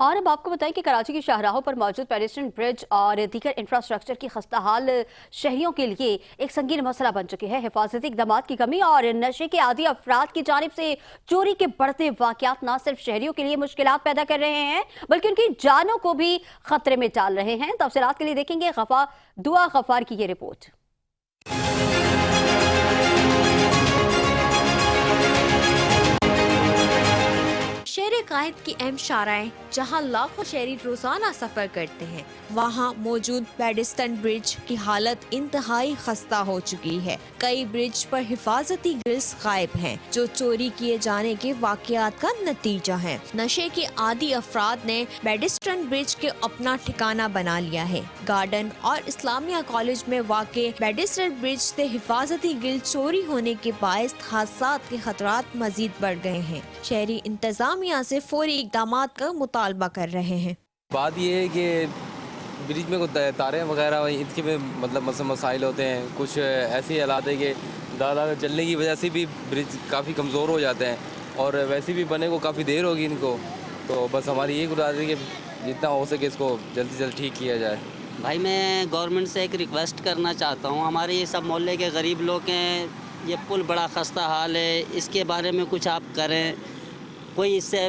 اور اب آپ کو بتائیں کہ کراچی کی شاہراہوں پر موجود پیڈسٹرین برج اور دیگر انفراسٹرکچر کی خستہ حال شہریوں کے لیے ایک سنگین مسئلہ بن چکے ہیں۔ حفاظتی اقدامات کی کمی اور نشے کے عادی افراد کی جانب سے چوری کے بڑھتے واقعات نہ صرف شہریوں کے لیے مشکلات پیدا کر رہے ہیں بلکہ ان کی جانوں کو بھی خطرے میں ڈال رہے ہیں۔ تفصیلات کے لیے دیکھیں گے دعا غفار کی یہ رپورٹ۔ شہر قائد کی اہم شاہراہیں جہاں لاکھوں شہری روزانہ سفر کرتے ہیں، وہاں موجود پیڈسٹرین برج کی حالت انتہائی خستہ ہو چکی ہے۔ کئی برج پر حفاظتی گرلز غائب ہیں جو چوری کیے جانے کے واقعات کا نتیجہ ہیں۔ نشے کے عادی افراد نے پیڈسٹرین برج کے اپنا ٹھکانہ بنا لیا ہے۔ گارڈن اور اسلامیہ کالج میں واقع پیڈسٹرین برج سے حفاظتی گرل چوری ہونے کے باعث حادثات کے خطرات مزید بڑھ گئے ہیں۔ شہری انتظامیہ سے فوری اقدامات کا مطالبہ کر رہے ہیں۔ بات یہ ہے کہ برج میں تاریں وغیرہ ان کے مطلب مسائل ہوتے ہیں، کچھ ایسی حالات ہے کہ زیادہ چلنے کی وجہ سے بھی برج کافی کمزور ہو جاتے ہیں اور ویسے بھی بنے کو کافی دیر ہوگی ان کو، تو بس ہماری یہی گزارش ہے کہ جتنا ہو سکے اس کو جلد سے جلد ٹھیک کیا جائے۔ بھائی میں گورنمنٹ سے ایک ریکویسٹ کرنا چاہتا ہوں، ہمارے یہ سب محلے کے غریب لوگ ہیں، یہ پل بڑا خستہ حال ہے، اس کے بارے میں کچھ آپ کریں، کوئی اس سے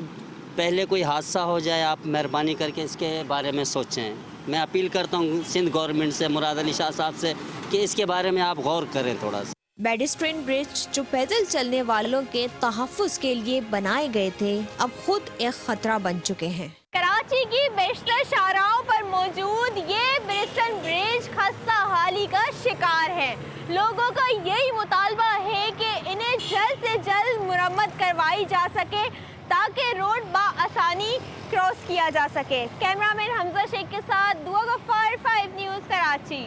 پہلے کوئی حادثہ ہو جائے آپ مہربانی کر کے اس کے بارے میں سوچیں۔ میں اپیل کرتا ہوں سندھ گورنمنٹ سے، مراد علی شاہ صاحب سے، کہ اس کے بارے میں آپ غور کریں تھوڑا سا۔ پیڈسٹرین برج جو پیدل چلنے والوں کے تحفظ کے لیے بنائے گئے تھے اب خود ایک خطرہ بن چکے ہیں۔ کراچی کی بیشتر شاہراہوں پر موجود یہ پیڈسٹرین برج خستہ حالی کا شکار ہے۔ لوگوں کا یہی مطالبہ ہے کہ انہیں جلد سے جلد مرمت کروائی جا سکے تاکہ روڈ بآسانی کراس کیا جا سکے۔ کیمرہ مین حمزہ شیخ کے ساتھ دعا غفار، 5 نیوز کراچی۔